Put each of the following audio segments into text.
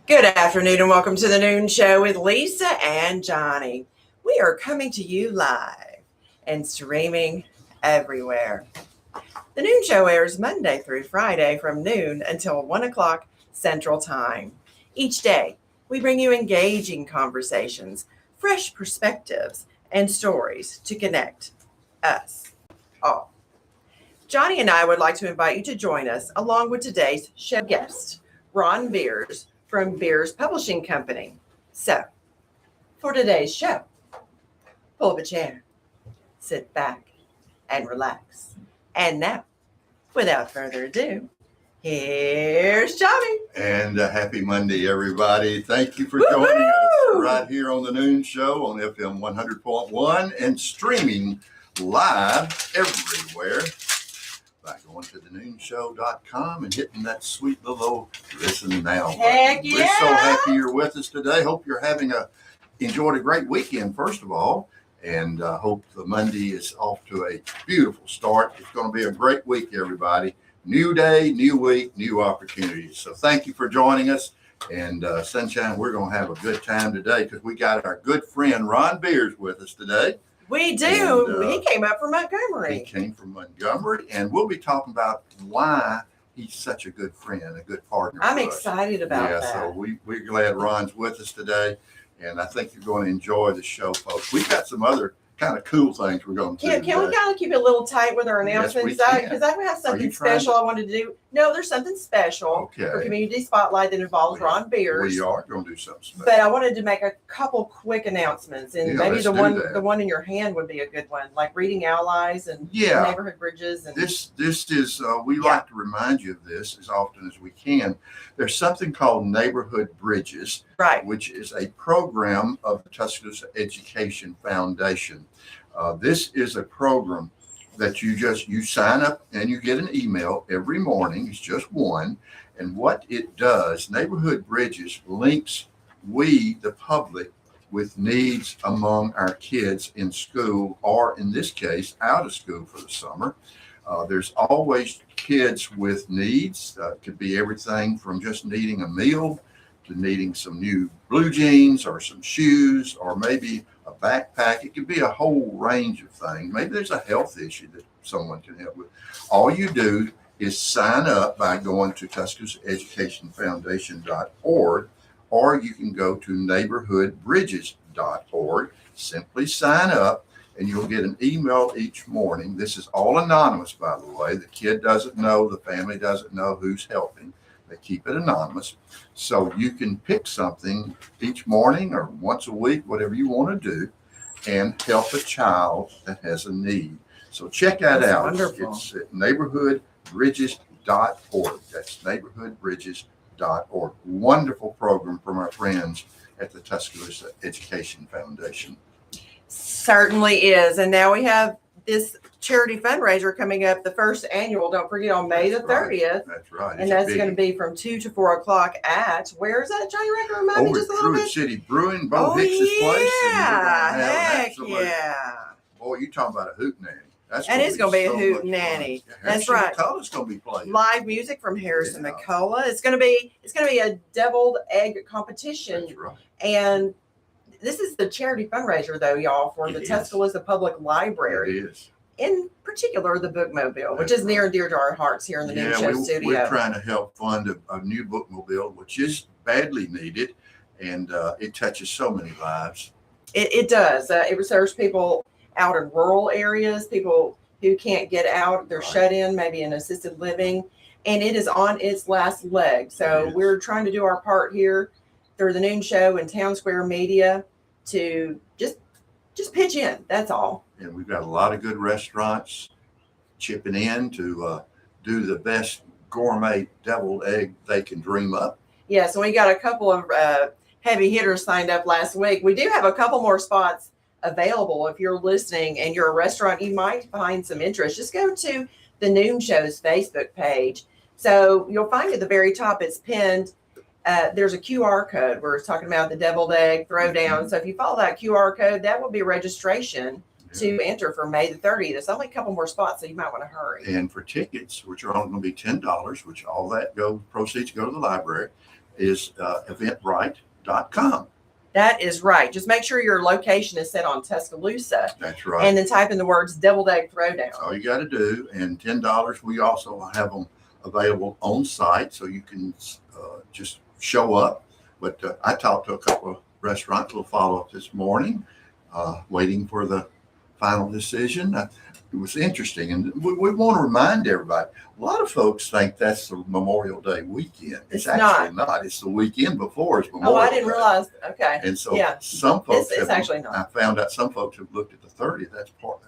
Good afternoon and welcome to the Noon Show with Lisa and Johnny. We are coming to you live and streaming everywhere. The Noon Show airs Monday through Friday from noon until 1 o'clock Central Time. Each day, we bring you engaging conversations, fresh perspectives, and stories to connect us all. Johnny and I would like to invite you to join us along with today's show guest, Ron Beers from Beers Publishing Company. So, for today's show, pull up a chair, sit back, and relax. And now, without further ado, here's Johnny. And happy Monday, everybody. Thank you for joining us right here on the Noon Show on FM 100.1 and streaming live everywhere by going to thenoonshow.com and hitting that sweet little listen now button. Heck yeah. We're so happy you're with us today. Hope you're enjoyed a great weekend, first of all, and hope the Monday is off to a beautiful start. It's going to be a great week, everybody. New day, new week, new opportunities. So thank you for joining us. And Sunshine, we're going to have a good time today because we got our good friend Ron Beers with us today. We do. He came up from Montgomery. He came from Montgomery, and we'll be talking about why he's such a good friend, a good partner. I'm excited about that. So we're glad Ron's with us today, and I think you're going to enjoy the show, folks. We've got some other kind of cool things we're going to do. Can we kind of keep it a little tight with our announcements? Yes, Because I have something special I wanted to do. No, there's something special for Community Spotlight that involves Ron Beers. We are going to do something special. But I wanted to make a couple quick announcements, and maybe the one in your hand would be a good one, like reading allies and neighborhood bridges. And this is we like to remind you of this as often as we can. There's something called Neighborhood Bridges, right, which is a program of the Tuscaloosa Education Foundation. This is a program that you sign up and you get an email every morning. It's just one. And what it does, Neighborhood Bridges links we, the public, with needs among our kids in school, or in this case, out of school for the summer. There's always kids with needs. Could be everything from just needing a meal to needing some new blue jeans or some shoes or maybe a backpack. It could be a whole range of things. Maybe there's a health issue that someone can help with. All you do is sign up by going to TuscaloosaEducationFoundation.org, or you can go to neighborhoodbridges.org. Simply sign up and you'll get an email each morning. This is all anonymous, by the way. The kid doesn't know, the family doesn't know who's helping. They keep it anonymous. So you can pick something each morning or once a week, whatever you want to do, and help a child that has a need. So check that out. Wonderful. It's at neighborhoodbridges.org. That's neighborhoodbridges.org. Wonderful program from our friends at the Tuscaloosa Education Foundation. Certainly is. And now we have this charity fundraiser coming up, the first annual, don't forget, on May the 30th. That's right. And that's going to be from 2 to 4 o'clock at, where is that, Johnny? Remind me just a little bit. City Brewing, Bo Hicks's place. Heck yeah. Boy, you talking about a hootenanny. And it's going to be a hootenanny. That's right. McCullough's going to be playing. Live music from Harrison McCullough. It's going to be a deviled egg competition. That's right. And this is the charity fundraiser, though, y'all, for the Tuscaloosa Public Library. It is. In particular, the Bookmobile, which is near and dear to our hearts here in the Noon Show studio. We're trying to help fund a new Bookmobile, which is badly needed, and it touches so many lives. It does. It serves people out in rural areas, people who can't get out. They're shut in, maybe in assisted living, and it is on its last leg. So we're trying to do our part here through the Noon Show and Town Square Media to just pitch in. That's all. And we've got a lot of good restaurants chipping in to do the best gourmet deviled egg they can dream up. Yeah, so we got a couple of heavy hitters signed up last week. We do have a couple more spots available. If you're listening and you're a restaurant, you might find some interest. Just go to the Noon Show's Facebook page. So you'll find at the very top, it's pinned, there's a QR code where it's talking about the deviled egg throwdown. So if you follow that QR code, that will be registration to enter for May the 30th. There's only a couple more spots, so you might want to hurry. And for tickets, which are only going to be $10, which all that proceeds go to the library, is eventbrite.com. That is right. Just make sure your location is set on Tuscaloosa. That's right. And then type in the words deviled egg throwdown. That's all you got to do. And $10, we also have them available on site, so you can just show up. But I talked to a couple of restaurants. We'll follow up this morning, waiting for the final decision. It was interesting. And we want to remind everybody, a lot of folks think that's the Memorial Day weekend. It's actually not. It's the weekend before it's Memorial Day. Oh, I didn't realize. Okay. And so some folks it's actually not. I found out some folks have looked at the 30th. That's part.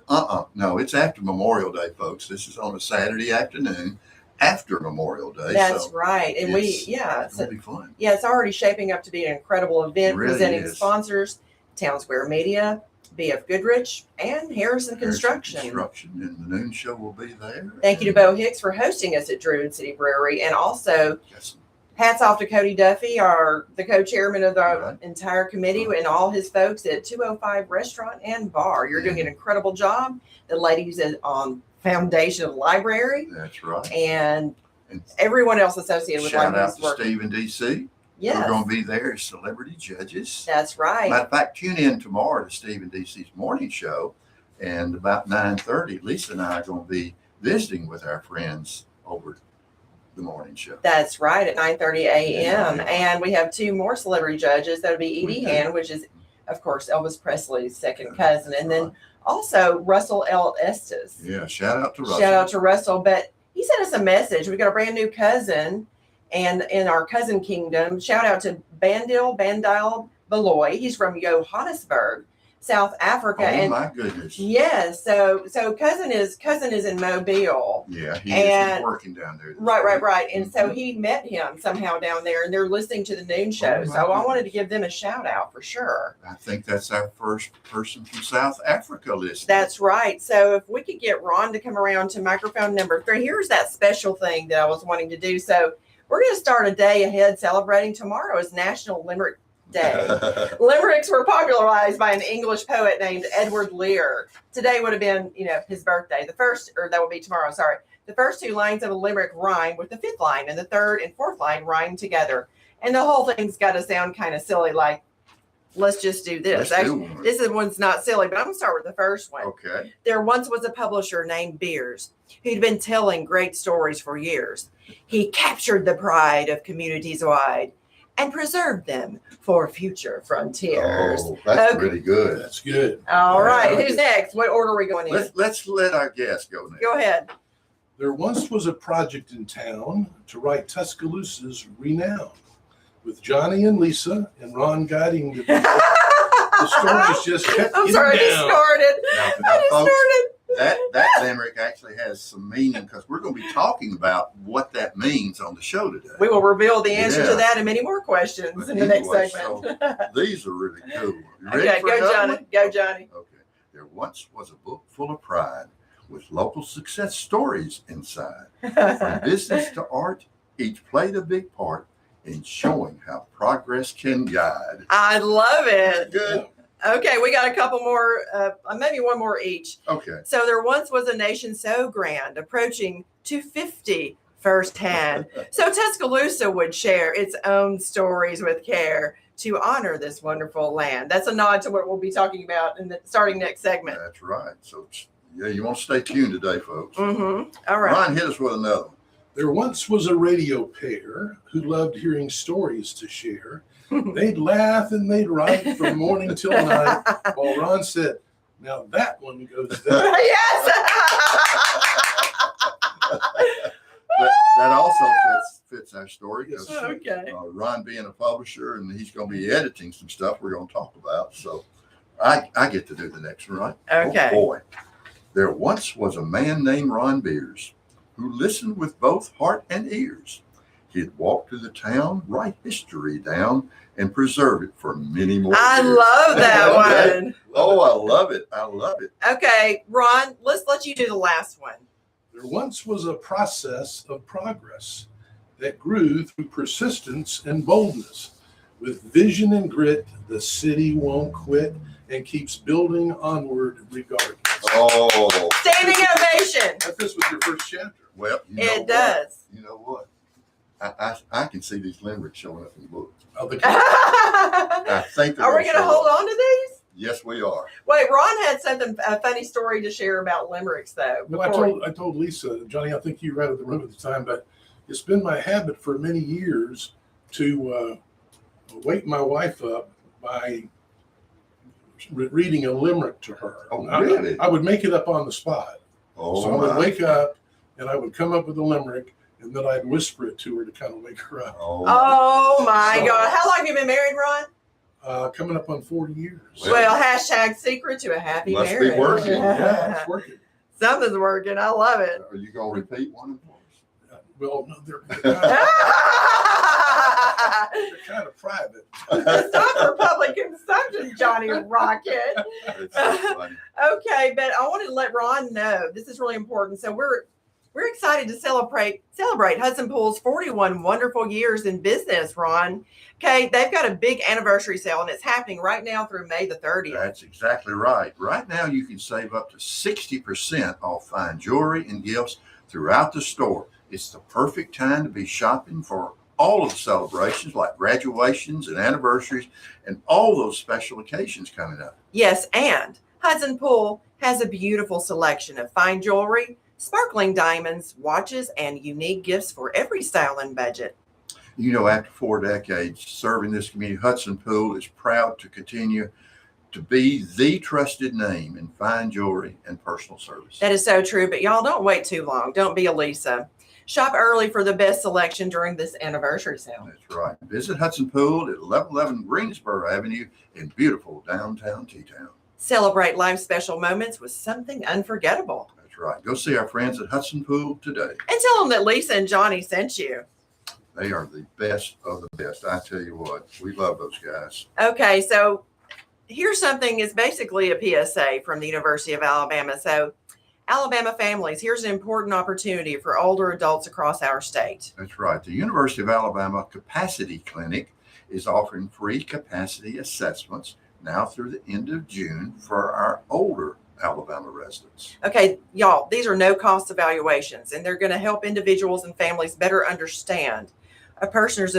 No, it's after Memorial Day, folks. This is on a Saturday afternoon after Memorial Day. That's right. And it'll be fun. Yeah, it's already shaping up to be an incredible event, Really presenting is. sponsors, Town Square Media, BF Goodrich, and Harrison Construction. And the noon show will be there. Thank you to Bo Hicks for hosting us at Druid City Brewery. And also, hats off to Cody Duffy, the co-chairman of the entire committee, and all his folks at 205 Restaurant and Bar. You're doing an incredible job. The ladies on Foundation of the Library. That's right. And everyone else associated with shout out to Steve and DC. Yes. We're going to be there as celebrity judges. That's right. Matter of fact, tune in tomorrow to Steve and DC's morning show. And about 9:30, Lisa and I are going to be visiting with our friends over the morning show. That's right, at 9:30 a.m. And we have two more celebrity judges. That'll be Edie Hand, which is, of course, Elvis Presley's second cousin. And then also Russell L. Estes. Yeah, shout out to Russell. Shout out to Russell. But he sent us a message. We got a brand new cousin. And in our cousin kingdom, shout out to Bandil Beloy. He's from Johannesburg, South Africa. Oh, my goodness. Yes. So cousin is in Mobile. Yeah, he's working down there. Right. And so he met him somehow down there, and they're listening to the noon show. So I wanted to give them a shout out for sure. I think that's our first person from South Africa listening. That's right. So if we could get Ron to come around to microphone number 3, here's that special thing that I was wanting to do. So we're going to start a day ahead celebrating. Tomorrow is National Limerick Day. Limericks were popularized by an English poet named Edward Lear. Today would have been, his birthday. That would be tomorrow, sorry. The first 2 lines of a limerick rhyme with the 5th line, and the 3rd and 4th line rhyme together. And the whole thing's got to sound kind of silly, like, let's just do this. This one's not silly, but I'm going to start with the first one. Okay. There once was a publisher named Beers who'd been telling great stories for years. He captured the pride of communities wide and preserved them for future frontiers. Oh, that's really good. That's good. All right. Who's next? What order are we going in? Let's let our guest go next. Go ahead. There once was a project in town to write Tuscaloosa's renown. With Johnny and Lisa and Ron guiding the stories just kept I'm getting sorry, down. I just started. That limerick actually has some meaning, because we're going to be talking about what that means on the show today. We will reveal the answer to that and many more questions in the next segment. These are really cool. You ready Okay, for go another Johnny. one? Go Johnny. Okay. There once was a book full of pride with local success stories inside. From business to art, each played a big part in showing how progress can guide. I love it. Good. Okay, we got a couple more, maybe one more each. Okay. So there once was a nation so grand, approaching 250 firsthand. So Tuscaloosa would share its own stories with care to honor this wonderful land. That's a nod to what we'll be talking about in the starting next segment. That's right. So, yeah, you want to stay tuned today, folks. Mm-hmm. All right. Ron, hit us with another one. There once was a radio pair who loved hearing stories to share. They'd laugh and they'd write from morning till night, while Ron said, now that one goes down. Yes. That also fits our story. Yes. Okay. Ron being a publisher, and he's going to be editing some stuff we're going to talk about. So I get to do the next one, right? Okay. Oh, boy. There once was a man named Ron Beers who listened with both heart and ears. He'd walk through the town, write history down, and preserve it for many more I years. love that one. Oh, I love it. I love it. Okay, Ron, let's let you do the last one. There once was a process of progress. that grew through persistence and boldness. With vision and grit, the city won't quit and keeps building onward regardless. Oh, Standing ovation. That fits with your first chapter. well, you know It what? does. You know what? I can see these limericks showing up in the book. Oh, the Are I think they're we going to show hold up. on to these? Yes, we are. Wait, Ron had a funny story to share about limericks, though. Well, I told Lisa, Johnny, I think you were out of the room at the time, but it's been my habit for many years to wake my wife up by reading a limerick to her. Oh, really? I would make it up on the spot. Oh, So I would my. wake up and I would come up with a limerick and then I'd whisper it to her to kind of wake her up. Oh, Oh my So- God. How long have you been married, Ron? Coming up on 40 years. Well, hashtag secret to a happy Must be marriage. working. Yeah, it's working. Something's working. I love it. Are you going to repeat one of them? Well, no, they're kind of private. It's not for public consumption, Johnny Rocket. It's so funny. Okay, but I wanted to let Ron know this is really important. So we're excited to celebrate Hudson Pool's 41 wonderful years in business, Ron. Okay, they've got a big anniversary sale and it's happening right now through May the 30th. That's exactly right. Right now, you can save up to 60% off fine jewelry and gifts throughout the store. It's the perfect time to be shopping for all of the celebrations like graduations and anniversaries and all those special occasions coming up. Yes, and Hudson Pool has a beautiful selection of fine jewelry, sparkling diamonds, watches, and unique gifts for every style and budget. You know, after 4 decades serving this community, Hudson Pool is proud to continue to be the trusted name in fine jewelry and personal service. That is so true, but y'all don't wait too long. Don't be a Lisa. Shop early for the best selection during this anniversary sale. That's right. Visit Hudson Pool at 1111 Greensboro Avenue in beautiful downtown T-Town. Celebrate life's special moments with something unforgettable. That's right. Go see our friends at Hudson Pool today. And tell them that Lisa and Johnny sent you. They are the best of the best. I tell you what, we love those guys. Okay, so here's something. It's basically a PSA from the University of Alabama. So Alabama families, here's an important opportunity for older adults across our state. That's right. The University of Alabama Capacity Clinic is offering free capacity assessments now through the end of June for our older Alabama residents. Okay, y'all, these are no cost evaluations, and they're going to help individuals and families better understand a person's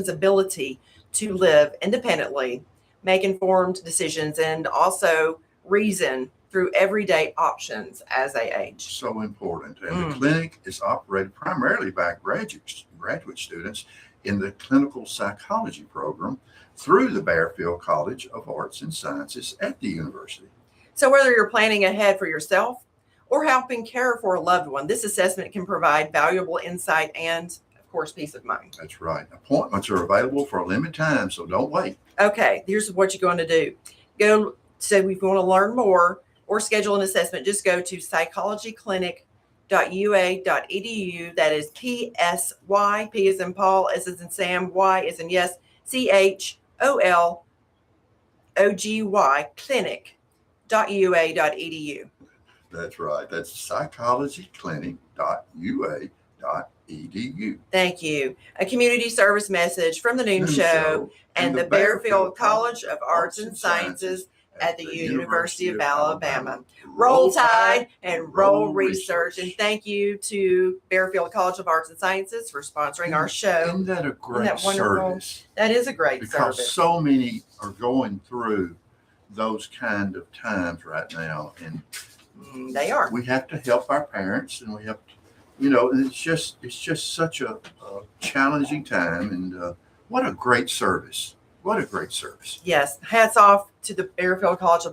ability to live independently, make informed decisions, and also reason through everyday options as they age. So important. And the clinic is operated primarily by graduate students in the clinical psychology program through the Bearfield College of Arts and Sciences at the university. So whether you're planning ahead for yourself or helping care for a loved one, this assessment can provide valuable insight and, of course, peace of mind. That's right. Appointments are available for a limited time, so don't wait. Okay, here's what you're going to do. So if you want to learn more or schedule an assessment, just go to psychologyclinic.ua.edu. That is PSY, P as in Paul, S as in Sam, Y as in yes, CHOLOGY, clinic.ua.edu. That's right. That's psychologyclinic.ua.edu. Thank you. A community service message from the Noon Show and the Bearfield College of Arts and Sciences at the University of Alabama. Roll Tide and roll research. And thank you to Bearfield College of Arts and Sciences for sponsoring our show. Isn't that a great that wonderful? service? That is a great Because service. so many are going through those kind of times right now. And They are. we have to help our parents, and we have to, you know, and it's just such a challenging time. And what a great service. What a great service. Yes. Hats off to the Bearfield College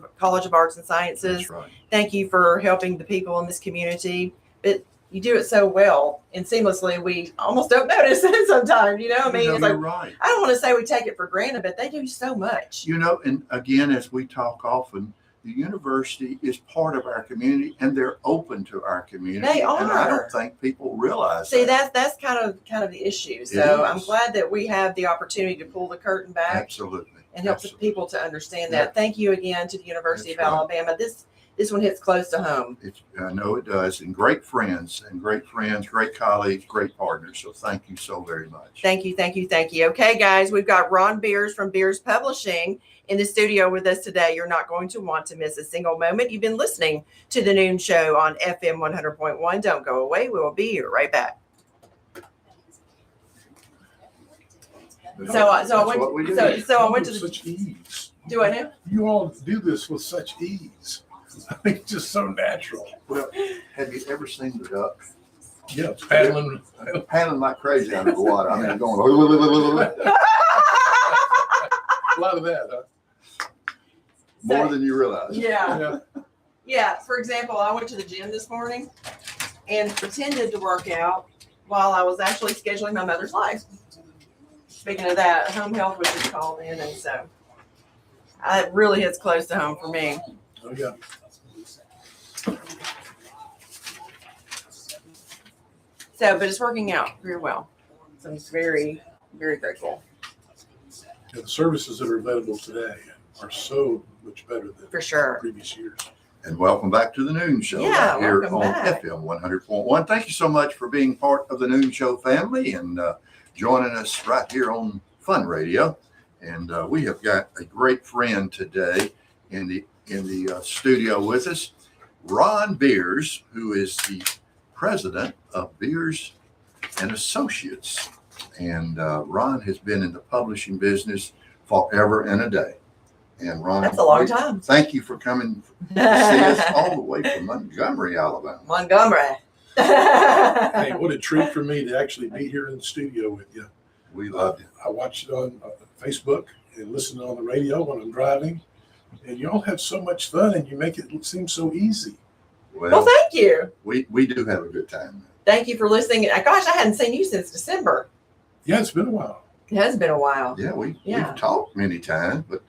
of Arts and Sciences. That's right. Thank you for helping the people in this community. But you do it so well and seamlessly, we almost don't notice it sometimes, you know? I mean, You know, it's like, you're right. I don't want to say we take it for granted, but they do so much. You know, and again, as we talk often, the university is part of our community, and they're open to our community. They And I are. don't think people realize See, that. that's kind of the issue. It So is. I'm glad that we have the opportunity to pull the curtain back Absolutely. and help the Absolutely. people to understand Yeah. that. Thank you again to the University That's of right. Alabama. This this one hits close to home. I know it does. And great friends, great colleagues, great partners. So thank you so very much. Thank you, thank you, thank you. Okay, guys, we've got Ron Beers from Beers Publishing in the studio with us today. You're not going to want to miss a single moment. You've been listening to The Noon Show on FM 100.1. Don't go away. We will be here right back. So I went to the, such ease. do I know? You all do this with such ease. I think it's just so natural. Well, have you ever seen the duck? Yeah, paddling. Paddling like crazy under the water. I mean, going. A lot of that, huh? More than you realize. Yeah. Yeah. For example, I went to the gym this morning and pretended to work out while I was actually scheduling my mother's life. Speaking of that, home health was just called in, and so it really hits close to home for me. Oh, yeah. So, but it's working out very well. So I'm very, very grateful. Yeah, the services that are available today are so much better than For sure. previous years. And welcome back to the Noon Show Yeah, here welcome on back. FM 100.1. Thank you so much for being part of the Noon Show family and joining us right here on Fun Radio. And we have got a great friend today in the studio with us, Ron Beers, who is the president of Beers and Associates. And Ron has been in the publishing business forever and a day. And Ron, That's a long time. thank you for coming to see us all the way from Montgomery, Alabama. Montgomery. Hey, what a treat for me to actually be here in the studio with you. We love you. I watch it on Facebook and listen on the radio when I'm driving. And you all have so much fun and you make it seem so easy. Well, thank you. we do have a good time. Thank you for listening. Gosh, I hadn't seen you since December. Yeah, it's been a while. It has been a while. Yeah, we've Yeah. talked many times, but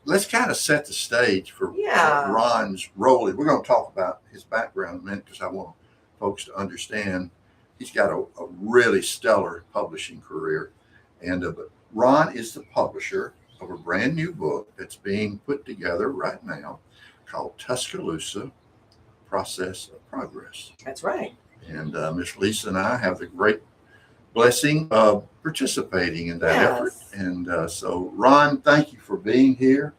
let's kind of set the stage for Yeah. what Ron's role is. We're going to talk about his background in a minute because I want folks to understand he's got a really stellar publishing career. And but Ron is the publisher of a brand new book that's being put together right now called Tuscaloosa, Process of Progress. That's right. And Miss Lisa and I have the great blessing of participating in that Yes. effort. And so, Ron, thank you for being here.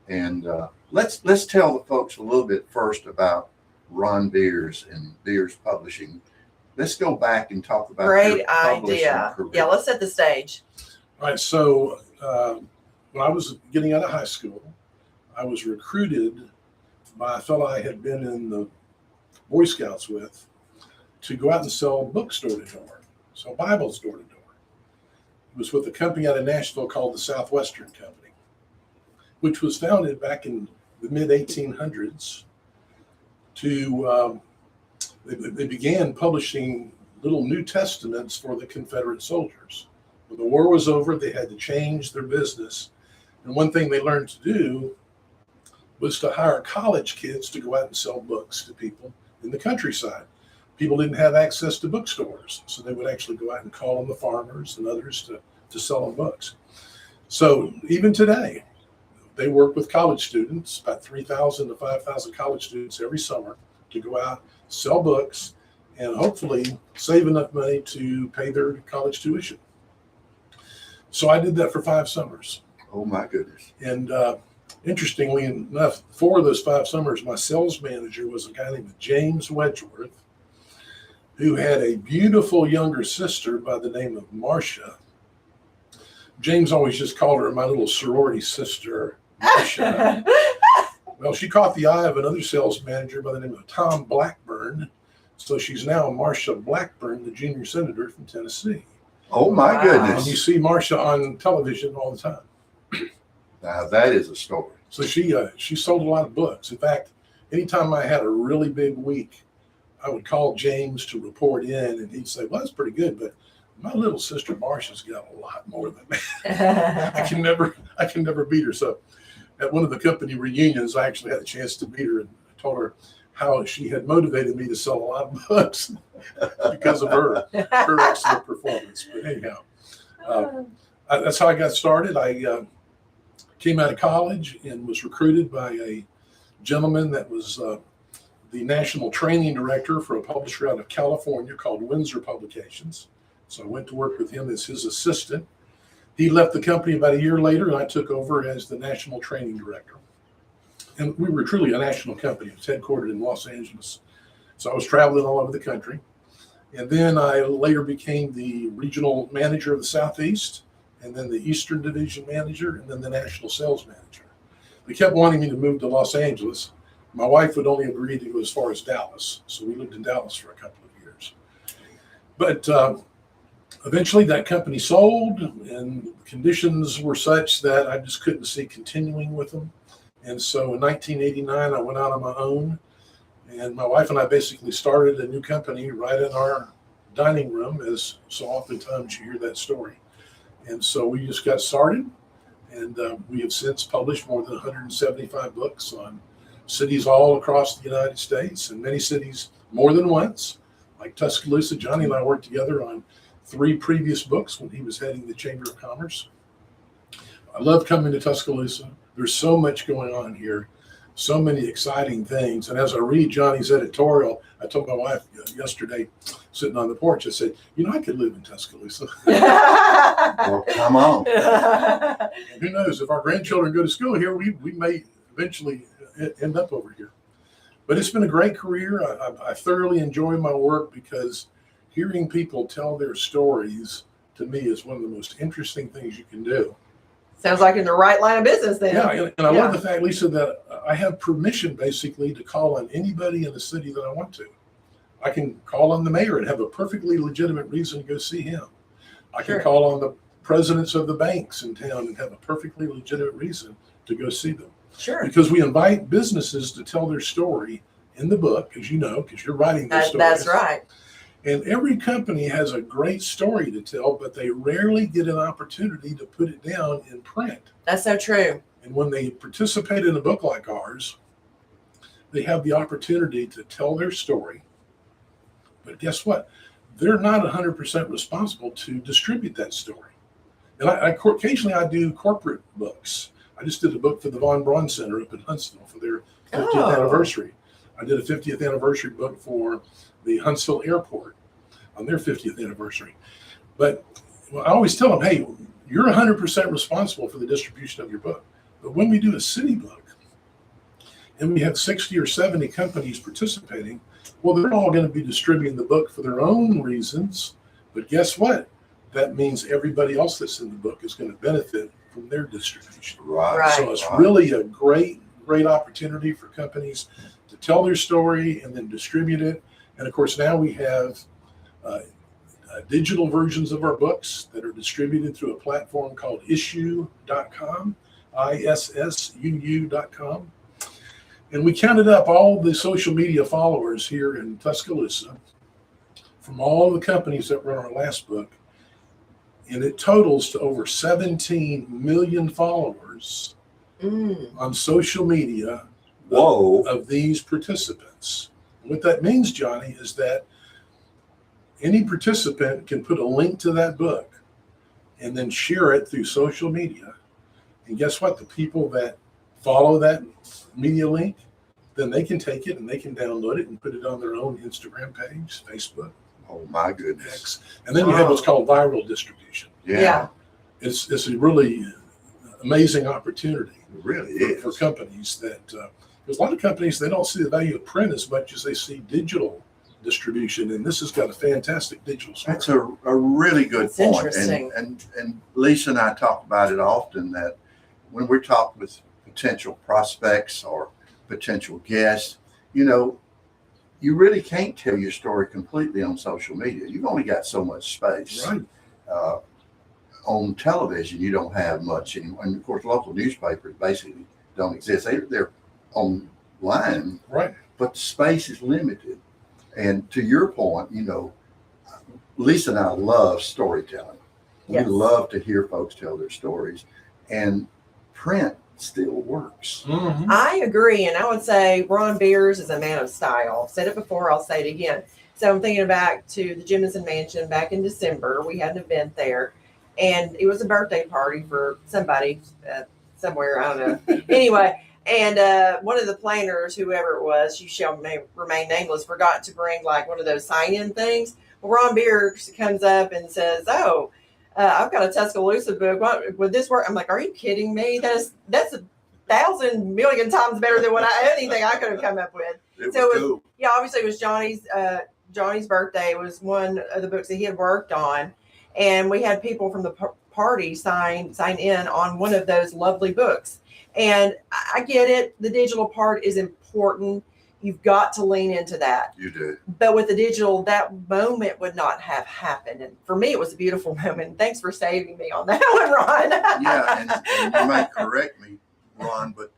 And let's tell the folks a little bit first about Ron Beers and Beers Publishing. Let's go back and talk about Great your publishing idea. career. Yeah, let's set the stage. All right, so when I was getting out of high school, I was recruited by a fellow I had been in the Boy Scouts with to go out and sell books door to door, sell Bibles door to door. It was with a company out of Nashville called the Southwestern Company, which was founded back in the mid 1800s to they began publishing little New Testaments for the Confederate soldiers. When the war was over, they had to change their business. And one thing they learned to do was to hire college kids to go out and sell books to people in the countryside. People didn't have access to bookstores, so they would actually go out and call on the farmers and others to sell them books. So even today, they work with college students, about 3,000 to 5,000 college students every summer, to go out, sell books, and hopefully save enough money to pay their college tuition. So I did that for 5 summers. Oh, my goodness. And interestingly enough, 4 of those 5 summers, my sales manager was a guy named James Wedgeworth, who had a beautiful younger sister by the name of Marcia. James always just called her my little sorority sister, Marcia. Well, she caught the eye of another sales manager by the name of Tom Blackburn. So she's now Marcia Blackburn, the junior senator from Tennessee. Oh, my Wow. goodness. And you see Marcia on television all the time. Now, that is a story. So she sold a lot of books. In fact, anytime I had a really big week, I would call James to report in, and he'd say, "Well, that's pretty good, but my little sister Marcia's got a lot more than that. I can never beat her." So, at one of the company reunions, I actually had a chance to meet her, and I told her how she had motivated me to sell a lot of books because of her excellent performance. But anyhow, that's how I got started. I came out of college and was recruited by a gentleman that was the national training director for a publisher out of California called Windsor Publications. So I went to work with him as his assistant. He left the company about a year later, and I took over as the national training director. And we were truly a national company. It was headquartered in Los Angeles. So I was traveling all over the country. And then I later became the regional manager of the Southeast, and then the Eastern Division manager, and then the national sales manager. They kept wanting me to move to Los Angeles. My wife would only agree to go as far as Dallas. So we lived in Dallas for a couple of years. But eventually that company sold, and conditions were such that I just couldn't see continuing with them. And so in 1989, I went out on my own. And my wife and I basically started a new company right in our dining room, as so oftentimes you hear that story. And so we just got started, and we have since published more than 175 books on cities all across the United States, and many cities more than once, like Tuscaloosa. Johnny and I worked together on 3 previous books when he was heading the Chamber of Commerce. I love coming to Tuscaloosa. There's so much going on here. So many exciting things. And as I read Johnny's editorial, I told my wife yesterday, sitting on the porch, I said, I could live in Tuscaloosa. Well, come on. And who knows, if our grandchildren go to school here, we may eventually end up over here. But it's been a great career. I thoroughly enjoy my work because hearing people tell their stories, to me, is one of the most interesting things you can do. Sounds like in the right line of business then. Yeah, and I love the fact, Lisa, that I have permission basically to call on anybody in the city that I want to. I can call on the mayor and have a perfectly legitimate reason to go see him. I can call on the presidents of the banks in town and have a perfectly legitimate reason to go see them. Sure. Because we invite businesses to tell their story in the book, as you know, because you're writing their stories. That's right. And every company has a great story to tell, but they rarely get an opportunity to put it down in print. That's so true. And when they participate in a book like ours, they have the opportunity to tell their story. But guess what? They're not 100% responsible to distribute that story. And occasionally I do corporate books. I just did a book for the Von Braun Center up in Huntsville for their 50th anniversary. I did a 50th anniversary book for the Huntsville Airport on their 50th anniversary. But I always tell them, hey, you're 100% responsible for the distribution of your book. But when we do a city book and we have 60 or 70 companies participating, well, they're all going to be distributing the book for their own reasons. But guess what? That means everybody else that's in the book is going to benefit from their distribution. Right. So it's really a great opportunity for companies to tell their story and then distribute it. And of course, now we have digital versions of our books that are distributed through a platform called issuu.com, ISSUU.com. And we counted up all the social media followers here in Tuscaloosa from all the companies that were in our last book. And it totals to over 17 million followers on social media of these participants. What that means, Johnny, is that any participant can put a link to that book and then share it through social media. And guess what? The people that follow that media link, then they can take it and they can download it and put it on their own Instagram page, Facebook. Oh, my goodness. X. And then you have what's called viral distribution. Yeah. It's a really amazing opportunity. It really is. For companies that, there's a lot of companies, they don't see the value of print as much as they see digital distribution. And this has got a fantastic digital story. That's a really good That's point. interesting. And Lisa and I talk about it often, that when we're talking with potential prospects or potential guests, you really can't tell your story completely on social media. You've only got so much space. Right. On television, you don't have much anymore. And of course, local newspapers basically don't exist. They're online, Right. but the space is limited. And to your point, Lisa and I love storytelling. Yes. We love to hear folks tell their stories, and print still works. Mm-hmm. I agree. And I would say Ron Beers is a man of style. I've said it before, I'll say it again. So I'm thinking back to the Jemison Mansion back in December. We had an event there, and it was a birthday party for somebody somewhere. I don't know. Anyway, And one of the planners, whoever it was, she shall remain nameless, forgot to bring like one of those sign-in things. Well, Ron Beers comes up and says, "Oh, I've got a Tuscaloosa book. What, would this work?" I'm like, "Are you kidding me? That's 1,000 million times better than anything I could have come up with." It So was it was, cool. yeah, obviously it was Johnny's birthday. It was one of the books that he had worked on, and we had people from the party sign in on one of those lovely books. And I get it. The digital part is important. You've got to lean into that. You do. But with the digital, that moment would not have happened. And for me, it was a beautiful moment. Thanks for saving me on that one, Ron. Yeah, and you may correct me, Ron, but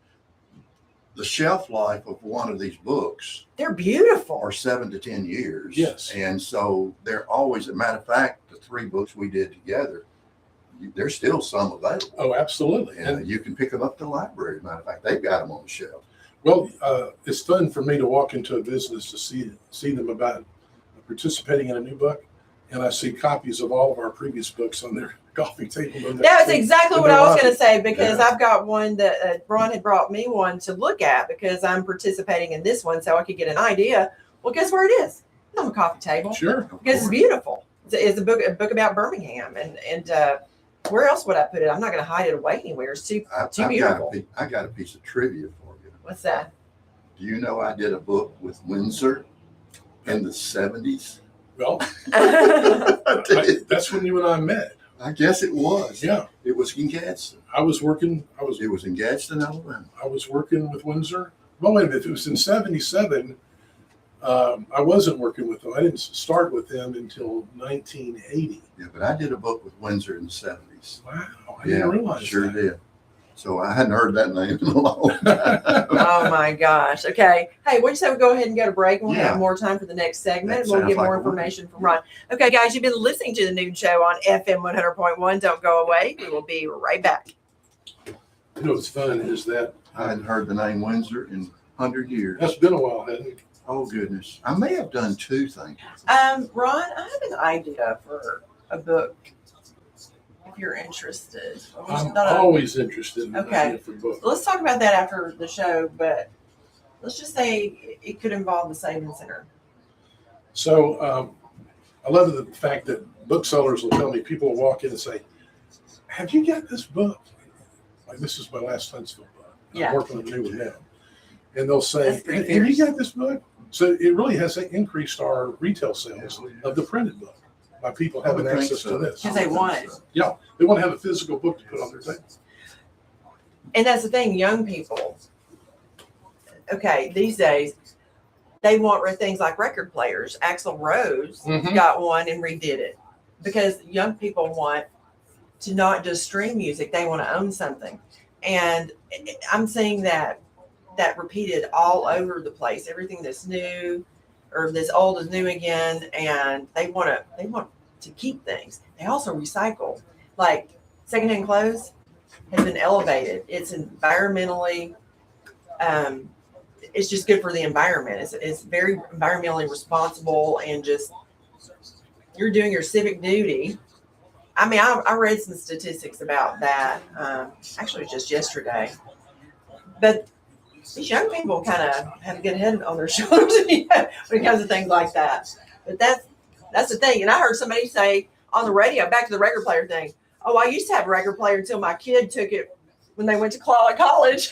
the shelf life of one of these books They're beautiful. are 7 to 10 years. Yes. And so they're always, a matter of fact, the 3 books we did together, there's still some available. Oh, absolutely. And you can pick them up at the library. Matter of fact, they've got them on the shelf. Well, it's fun for me to walk into a business to see them about participating in a new book, and I see copies of all of our previous books on their coffee table. That was exactly what I was going to say, because Yeah. I've got one that Ron had brought me one to look at because I'm participating in this one so I could get an idea. Well, guess where it is? It's on the coffee table. Sure. Of Because it's course. beautiful. It's a book about Birmingham. And where else would I put it? I'm not going to hide it away anywhere. It's too beautiful. I got a piece of trivia for you. What's that? Do you know I did a book with Windsor in the 70s? Well, I did. that's when you and I met. I guess it was. Yeah, It was in Gadsden. I was working in Gadsden, Alabama. with Windsor. Well, wait a minute. It was in '77. I wasn't working with them. I didn't start with them until 1980. Yeah, but I did a book with Windsor in the 70s. Wow, I didn't realize sure that. did. So I hadn't heard that name in a long time. Oh my gosh. Okay. Hey, what do you say we go ahead and go to break? We'll Yeah. have more time for the next segment. That We'll sounds get like more a plan. information from Ron. Okay, guys, you've been listening to the Noon Show on FM 100.1. Don't go away. We will be right back. You know what's fun is that I hadn't heard the name Windsor in 100 years. that's been a while, hasn't it? Oh, goodness. I may have done 2 things. Ron, I have an idea for a book. If you're interested. I'm Not a- always interested in Okay. different books. Let's talk about that after the show, but let's just say it could involve the Saving Center. So I love the fact that booksellers will tell me, people will walk in and say, "Have you got this book?" Like, this is my last Huntsville book. Yeah. I'm working on a new one now. And they'll say, That's pretty "Have you fierce. got this book?" So it really has increased our retail sales of the printed book by people I would having think access so. to this. Because they want it. Yeah, they want to have a physical book to put on their table. And that's the thing, young people. Okay, these days, they want things like record players. Axl Rose Mhm. got one and redid it because young people want to not just stream music; they want to own something. And I'm seeing that repeated all over the place. Everything that's new or this old is new again, and they want to keep things. They also recycle, like secondhand clothes has been elevated. It's environmentally, it's just good for the environment. It's very environmentally responsible, and just you're doing your civic duty. I mean, I read some statistics about that. Actually, it was just yesterday. But these young people kind of have a good head on their shoulders when it comes to things like that. But that's the thing. And I heard somebody say on the radio, back to the record player thing, "Oh, I used to have a record player until my kid took it when they went to college."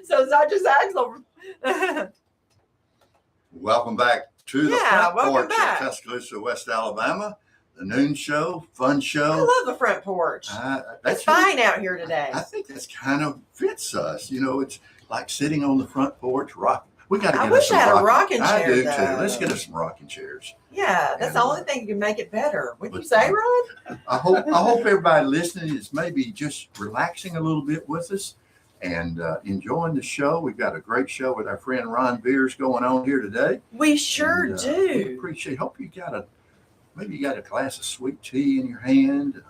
So it's not just Axl. Welcome back to the Yeah, front welcome porch back. of Tuscaloosa, West Alabama. The Noon Show, fun I show. love the front porch. It's That's fine out here today. I think that's kind of fits us. You know, it's like sitting on the front porch, rock. We got to get I us wish some I had a rocking I chair, do though. too. Let's get us some rocking chairs. Yeah, that's the And, only thing that can make it better. Wouldn't you but- say, Ron? I hope everybody listening is maybe just relaxing a little bit with us and enjoying the show. We've got a great show with our friend Ron Beers going on here today. We sure And, We do. appreciate. Hope you got a glass of sweet tea in your hand,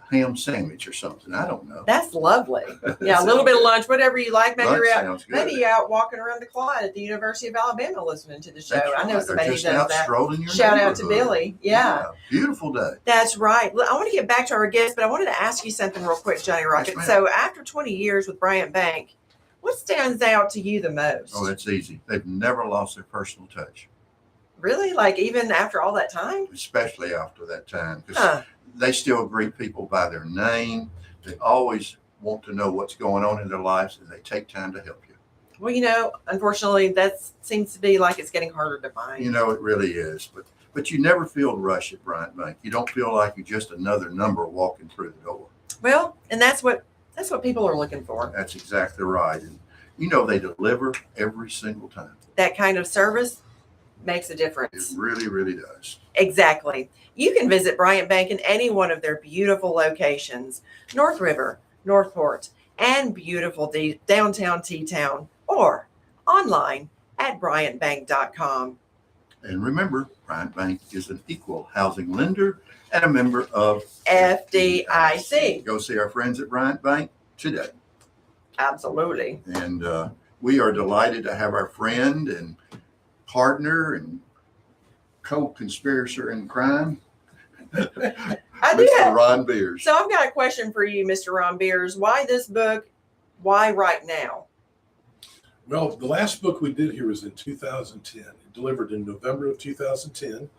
ham sandwich or something. I don't know. That's lovely. Yeah, a little bit of lunch, whatever you like. Maybe Lunch you're out. sounds good. Maybe you're out walking around the Clyde at the University of Alabama listening to the show. That's I know right. Or somebody who just does out that. strolling your Shout out to neighborhood. Billy. Yeah. Beautiful day. That's right. Look, I want to get back to our guest, but I wanted to ask you something real quick, Johnny Rocket. ma'am. So after 20 years with Bryant Bank, what stands out to you the most? Oh, that's easy. They've never lost their personal touch, Really? Like even after all that time? especially after that time, because Huh. they still greet people by their name. They always want to know what's going on in their lives, and they take time to help you. Well, unfortunately, that seems to be like it's getting harder to find. It really is. But you never feel the rush at Bryant Bank. You don't feel like you're just another number walking through the door. Well, and that's what people are looking for. That's exactly right. And they deliver every single time. That kind of service makes a It difference. really, really does. Exactly. You can visit Bryant Bank in any one of their beautiful locations, North River, Northport, and beautiful downtown T-Town, or online at bryantbank.com. And remember, Bryant Bank is an equal housing lender and a member of FDIC. Go see our friends at Bryant Bank today. Absolutely. And we are delighted to have our friend and partner and co-conspirator in crime, I do Mr. have. Ron Beers. So I've got a question for you, Mr. Ron Beers. Why this book? Why right now? Well, the last book we did here was in 2010. It delivered in November of 2010.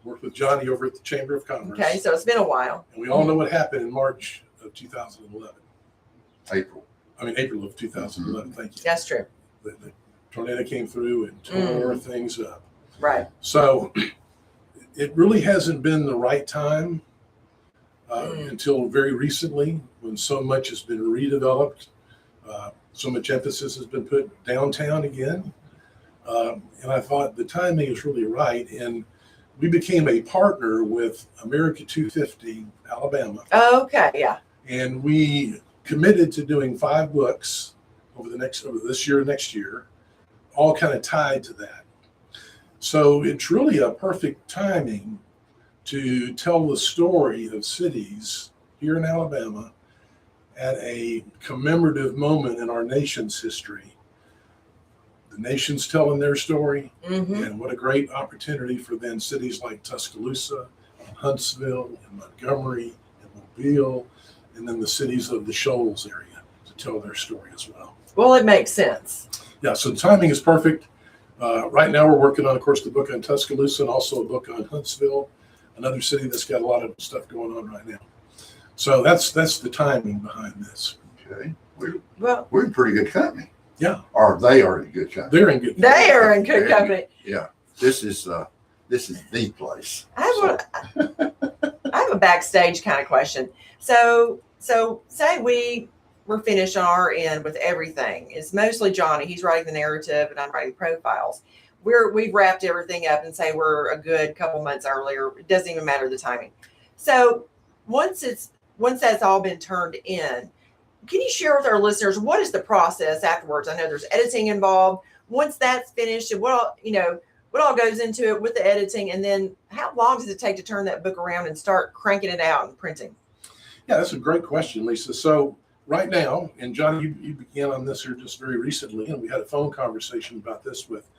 Worked with Johnny over at the Chamber of Commerce. Okay, so it's been a while. And we all know what happened in March of 2011. April. April of 2011. Thank you. That's true. The tornado came through and tore things up. Right. So it really hasn't been the right time until very recently, when so much has been redeveloped. So much emphasis has been put downtown again. And I thought the timing is really right. And we became a partner with America 250 Alabama. Okay, yeah. And we committed to doing 5 books over this year and next year, all kind of tied to that. So it's really a perfect timing to tell the story of cities here in Alabama at a commemorative moment in our nation's history. The nation's telling their story, Mm-hmm. and what a great opportunity for then cities like Tuscaloosa, and Huntsville, and Montgomery, and Mobile, and then the cities of the Shoals area to tell their story as well. Well, it makes sense. Yeah, so the timing is perfect. Right now we're working on, of course, the book on Tuscaloosa and also a book on Huntsville, another city that's got a lot of stuff going on right now. So that's the timing behind this. Okay. Well, We're in pretty good company. Yeah. Or they are in good company. They're in good. they are in good company. Yeah. This is the place. I have a backstage kind of question. So say we're finished on our end with everything. It's mostly Johnny. He's writing the narrative and I'm writing profiles. We've wrapped everything up and say we're a good couple months earlier. It doesn't even matter the timing. So once that's all been turned in, can you share with our listeners what is the process afterwards? I know there's editing involved. Once that's finished, and what all goes into it with the editing, and then how long does it take to turn that book around and start cranking it out and printing? Yeah, that's a great question, Lisa. So right now, and Johnny, you began on this here just very recently, and we had a phone conversation about this with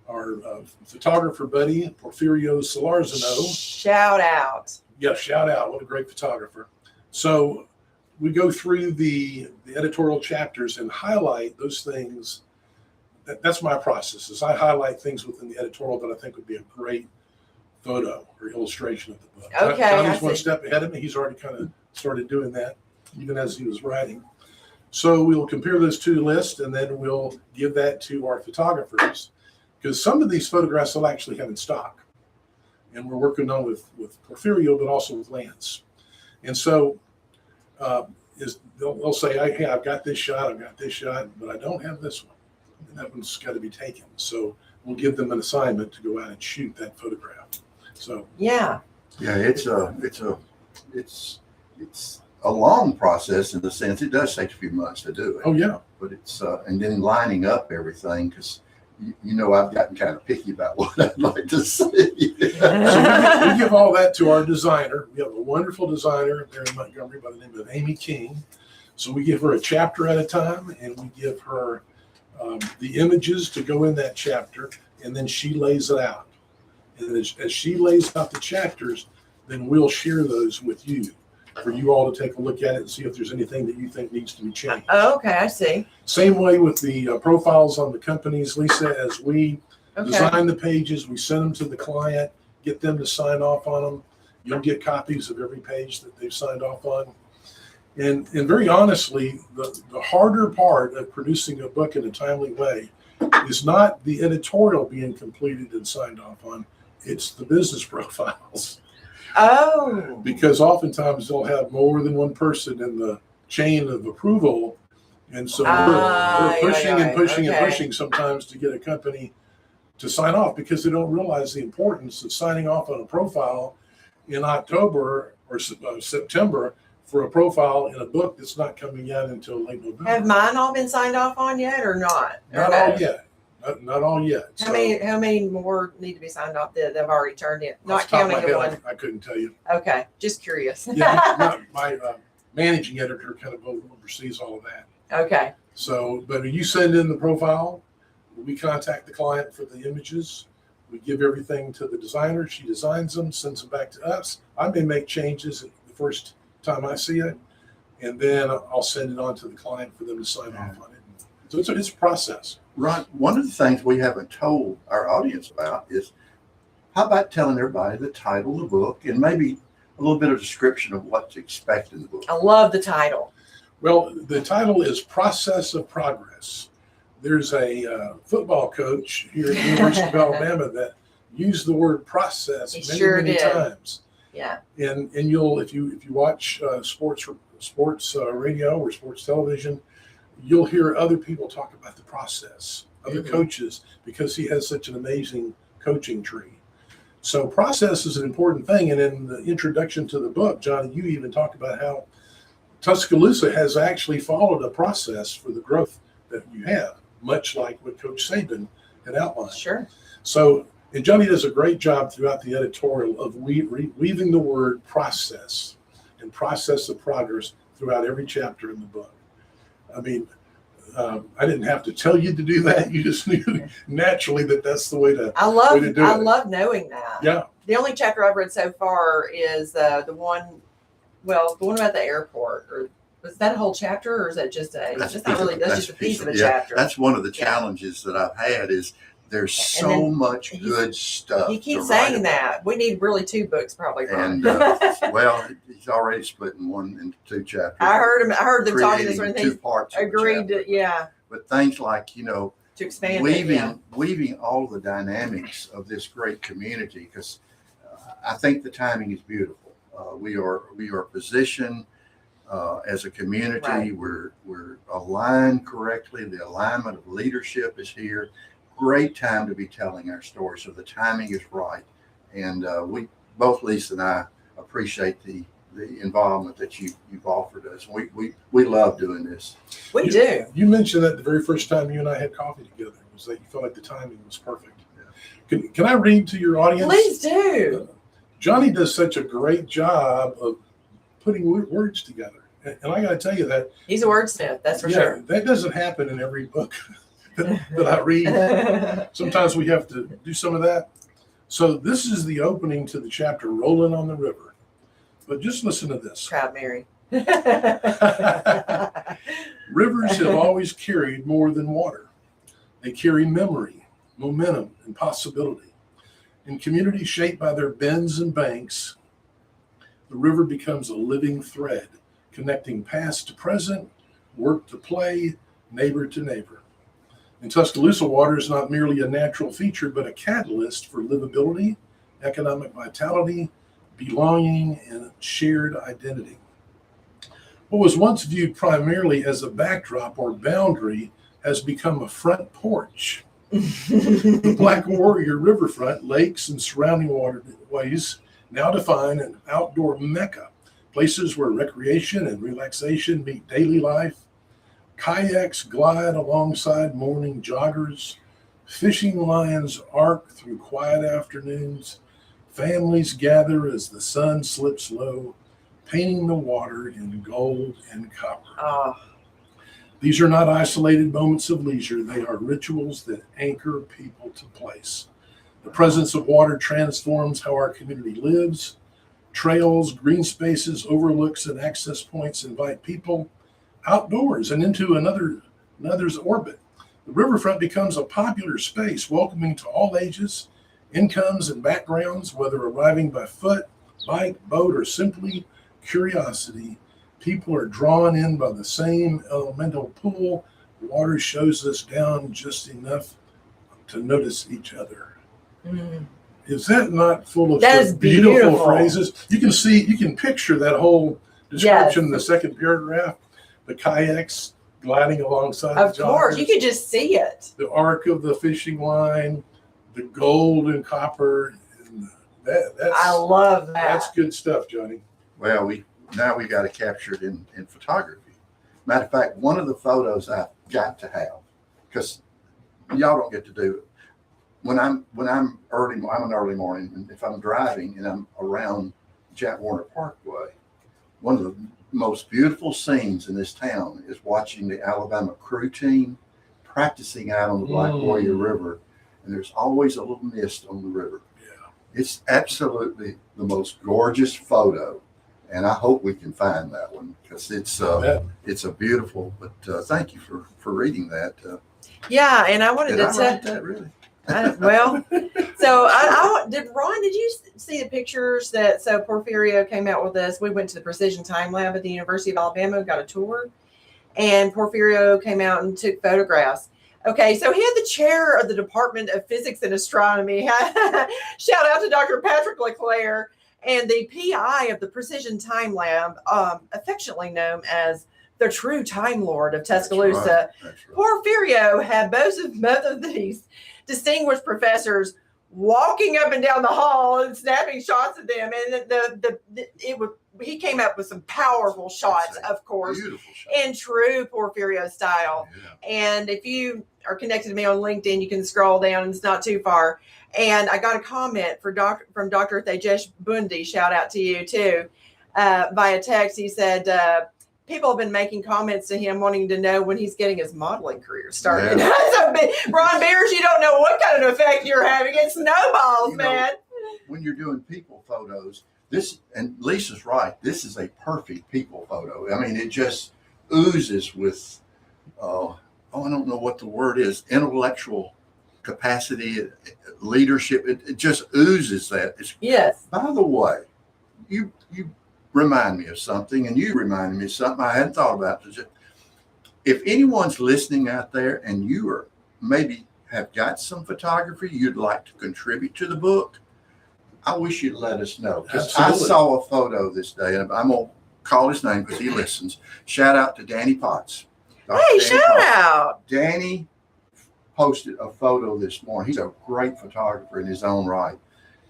our photographer buddy, Porfirio Solarzano. Shout out. Yeah, shout out. What a great photographer. So we go through the editorial chapters and highlight those things. That's my process, is I highlight things within the editorial that I think would be a great photo or illustration of the book. Okay, I Johnny's one see. step ahead of me. He's already kind of started doing that, even as he was writing. So we'll compare those two lists, and then we'll give that to our photographers, because some of these photographs they'll actually have in stock. And we're working on with Porfirio, but also with Lance. And so they'll say, hey, I've got this shot, but I don't have this one. And that one's got to be taken. So we'll give them an assignment to go out and shoot that photograph. So Yeah. Yeah, it's a long process in the sense it does take a few months to do it. oh yeah, But it's and then lining up everything, because you know I've gotten kind of picky about what I'd like to see. So we give all that to our designer. We have a wonderful designer there in Montgomery by the name of Amy King. So we give her a chapter at a time, and we give her the images to go in that chapter, and then she lays it out. And as she lays out the chapters, then we'll share those with you for you all to take a look at it and see if there's anything that you think needs to be changed. Oh, okay, I see. Same way with the profiles on the companies, Lisa, as we Okay. design the pages, we send them to the client, get them to sign off on them. You'll get copies of every page that they've signed off on. And very honestly, the harder part of producing a book in a timely way is not the editorial being completed and signed off on, it's the business profiles. Oh. Because oftentimes they'll have more than one person in the chain of approval. And so we're pushing and pushing and pushing sometimes to get a company to sign off because they don't realize the importance of signing off on a profile in October or September for a profile in a book that's not coming out until late November. Have mine all been signed off on yet or not? Not all yet. Not all yet. How many more need to be signed off that have already turned in? Not Off the top of counting my the head, one. I couldn't tell you. Okay, just curious. Yeah, my managing editor kind of oversees all of that. Okay. So, but when you send in the profile, we contact the client for the images. We give everything to the designer. She designs them, sends them back to us. I may make changes the first time I see it, and then I'll send it on to the client for them to sign off on it. So it's a process. Ron, one of the things we haven't told our audience about is how about telling everybody the title of the book and maybe a little bit of description of what to expect in the book. I love the title. Well, the title is Process of Progress. There's a football coach here at the University of Alabama that used the word process many times. Yeah. And you'll if you watch sports radio or sports television, you'll hear other people talk about the process of the coaches because he has such an amazing coaching tree. So process is an important thing. And in the introduction to the book, Johnny, you even talked about how Tuscaloosa has actually followed a process for the growth that you have, much like what Coach Saban had outlined. Sure. So, and Johnny does a great job throughout the editorial of weaving the word process and process of progress throughout every chapter in the book. I mean, I didn't have to tell you to do that. You just knew naturally that that's the way to. I love knowing that. Yeah. The only chapter I've read so far is the one about the airport. Or was that a whole chapter, or is that just that's just a piece of a chapter? That's one of the challenges that I've had is there's so much good stuff. He keeps saying that. We need really two books probably. And well, he's already splitting one into two chapters. I heard them talking this one. Two parts. Agreed to, yeah. But things like, To expand weaving all the dynamics of this great community, because I think the timing is beautiful. We are positioned as a community. Right. We're aligned correctly. The alignment of leadership is here. Great time to be telling our story. So the timing is right, and we both, Lisa and I, appreciate the involvement that you've offered us. We love doing this. We do. You mentioned that the very first time you and I had coffee together was that you felt like the timing was perfect. Yeah. Can I read to your audience? Please do. Johnny does such a great job of putting words together, and I got to tell you that He's a wordsmith. That's for sure. That doesn't happen in every book that I read. Sometimes we have to do some of that. So this is the opening to the chapter, Rolling on the River. But just listen to this. Proud Mary. Rivers have always carried more than water. They carry memory, momentum, and possibility. In communities shaped by their bends and banks, the river becomes a living thread, connecting past to present, work to play, neighbor to neighbor. In Tuscaloosa, water is not merely a natural feature, but a catalyst for livability, economic vitality, belonging, and shared identity. What was once viewed primarily as a backdrop or boundary has become a front porch. The Black Warrior riverfront, lakes, and surrounding waterways now define an outdoor mecca, places where recreation and relaxation meet daily life. Kayaks glide alongside morning joggers. Fishing lines arc through quiet afternoons. Families gather as the sun slips low, painting the water in gold and copper. Oh, These are not isolated moments of leisure. They are rituals that anchor people to place. The presence of water transforms how our community lives. Trails, green spaces, overlooks, and access points invite people outdoors and into another's orbit. The riverfront becomes a popular space, welcoming to all ages, incomes, and backgrounds, whether arriving by foot, bike, boat, or simply curiosity. People are drawn in by the same elemental pull. Water shows us down just enough to notice each other. mm. Is that not full of That is such beautiful beautiful. phrases? You can picture that whole description in the second paragraph. The kayaks gliding alongside Of the course, you joggers, could just see it. the arc of the fishing line, the gold and copper. And I love that. that's good stuff, Johnny. Well, we got to capture it in photography. Matter of fact, one of the photos I've got to have, because y'all don't get to do it. When I'm an early morning, and if I'm driving and I'm around Jack Warner Parkway, one of the most beautiful scenes in this town is watching the Alabama crew team practicing out on the Black Warrior River, and there's always a little mist on the river. Yeah. It's absolutely the most gorgeous photo, and I hope we can find that one because it's a beautiful. But thank you for reading that. Yeah, and I wanted Did to I write that really? well, so I did. Ron, did you see the pictures that? So Porfirio came out with us. We went to the Precision Time Lab at the University of Alabama, got a tour, and Porfirio came out and took photographs. Okay, so he had the chair of the Department of Physics and Astronomy. Shout out to Dr. Patrick LeClaire and the PI of the Precision Time Lab, affectionately known as the true Time Lord of Tuscaloosa. That's right. Porfirio had both of these distinguished professors walking up and down the hall and snapping shots of them, and he came up with some powerful shots, of course, Beautiful shot. in true Porfirio style. Yeah. And if you are connected to me on LinkedIn, you can scroll down, and it's not too far. And I got a comment from Dr. Tejesh Bundi, shout out to you too, via text. He said, people have been making comments to him wanting to know when he's getting his modeling career started. Yeah. So, Ron Beers, you don't know what kind of effect you're having. It snowballs, You know, man. When you're doing people photos, and Lisa's right, this is a perfect people photo. I mean, it just oozes with, I don't know what the word is, intellectual capacity, leadership. It just oozes that. Yes. By the way, you remind me of something, and you reminded me of something I hadn't thought about. If anyone's listening out there and you are maybe have got some photography you'd like to contribute to the book, I wish you'd let us know. Because I Absolutely. saw a photo this day, and I'm going to call his name because he listens. Shout out to Danny Potts. Dr. Hey, Danny shout Potts. out. Danny posted a photo this morning. He's a great photographer in his own right.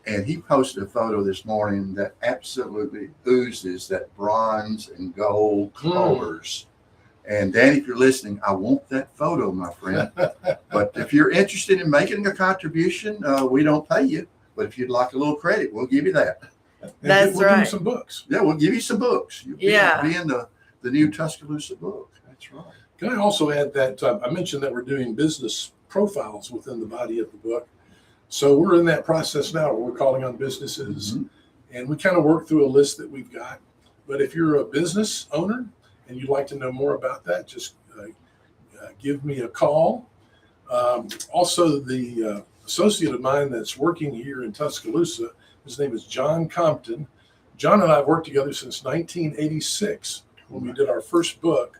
And he posted a photo this morning that absolutely oozes that bronze and gold colors. And Danny, if you're listening, I want that photo, my friend. But if you're interested in making a contribution, we don't pay you. But if you'd like a little credit, we'll give you that. And That's we'll give you right. some books. Yeah, we'll give you some books. You'll Yeah. be in the new Tuscaloosa book. That's right. Can I also add that I mentioned that we're doing business profiles within the body of the book. So we're in that process now where we're calling on businesses, Mhm. and we kind of work through a list that we've got. But if you're a business owner and you'd like to know more about that, just give me a call. Also, the associate of mine that's working here in Tuscaloosa, his name is John Compton. John and I have worked together since 1986 when we did our first book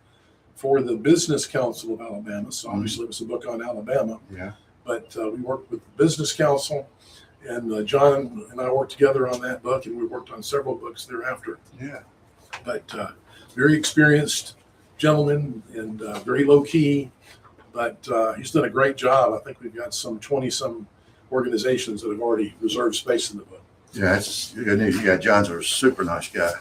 for the Business Council of Alabama. So obviously it was a book on Alabama. Yeah. But we worked with the Business Council, and John and I worked together on that book, and we worked on several books thereafter. Yeah. But very experienced gentleman and very low key, but he's done a great job. I think we've got some 20-some organizations that have already reserved space in the book. Yeah, it's good news. You got John's a super nice guy.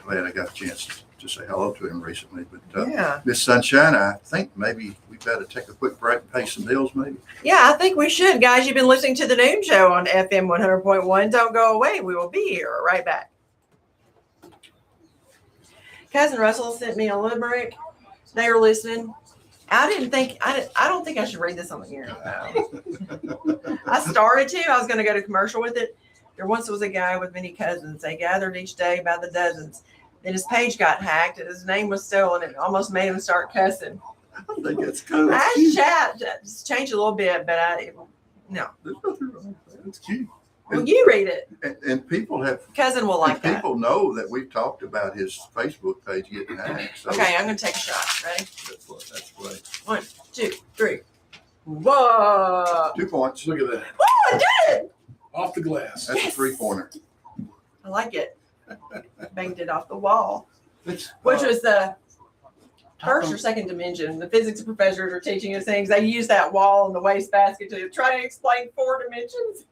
Glad I got a chance to say hello to him recently. But Yeah. Miss Sunshine, I think maybe we better take a quick break and pay some bills, maybe? Yeah, I think we should, guys. You've been listening to the Noon Show on FM 100.1. Don't go away. We will be here right back. Cousin Russell sent me a limerick. They were listening. I don't think I should read this on the air. I started to. I was going to go to commercial with it. There once was a guy with many cousins. They gathered each day by the dozens. Then his page got hacked and his name was stolen. It almost made him start cussing. I think that's good. I just changed a little bit, but no. There's nothing wrong with that. That's cute. Well, you read it. And people have, Cousin will like and that. people know that we've talked about his Facebook page getting hacked. So Okay, I'm going to take a shot. Ready? that's great. 1, 2, 3. Whoa. 2 points. Look at that. Oh, I did it. Off the glass. That's Yes. a 3-pointer. I like it. Banged it off the wall, It's, which was the first or second dimension. The physics professors are teaching us things. They use that wall and the wastebasket to try to explain 4 dimensions.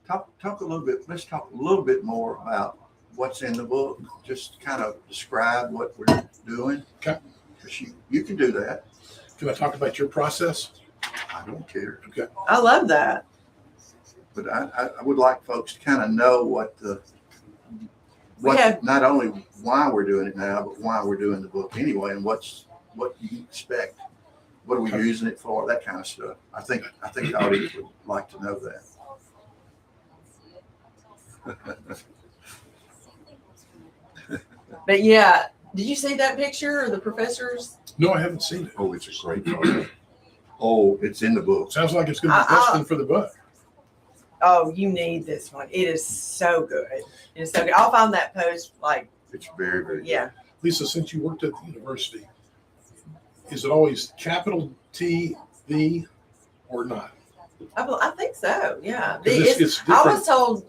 talk a little bit. Let's talk a little bit more about what's in the book. Just kind of describe what we're doing. Okay. 'Cause you can do that. Can I talk about your process? I don't care. Okay. I love that. But I would like folks to kind of know what not only why we're doing it now, but why we're doing the book anyway, and what you expect. What are we using it for? That kind of stuff. I think the audience would like to know that. But yeah, did you see that picture of the professors? No, I haven't seen it. Oh, it's a great photo. Oh, it's in the book. Sounds like it's going to be destined for the book. Oh, you need this one. It is so good. It is so good. I'll find that post. It's very, very good. Yeah. Lisa, since you worked at the university, is it always capital T, the, or not? I think so. Yeah. 'Cause it's I different. was told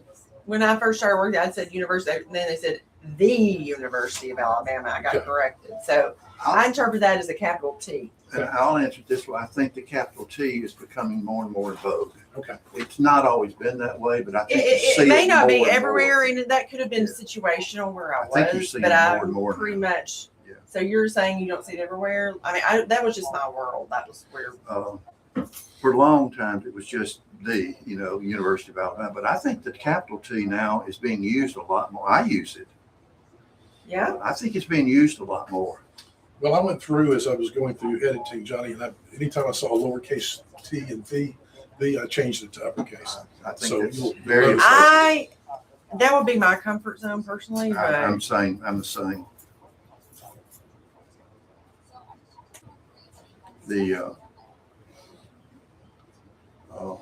when I first started working, I said university, and then they said the University of Alabama. I got Okay. corrected. So I interpret that as a capital T. And I'll answer it this way. I think the capital T is becoming more and more in vogue. Okay. It's not always been that way, but I think you see It may not be more and everywhere, more. and that could have been situational where I I think you're was, seeing but I more and more pretty now. much. Yeah. So you're saying you don't see it everywhere? I mean, that was just my world. That was where. For a long time, it was just the, University of Alabama. But I think the capital T now is being used a lot more. I use it. Yeah. I think it's being used a lot more. Well, I went through as I was going through editing, Johnny, and anytime I saw a lowercase t and v, I changed it to uppercase. I think So it's you'll- very. That would be my comfort zone personally, but I'm the same. The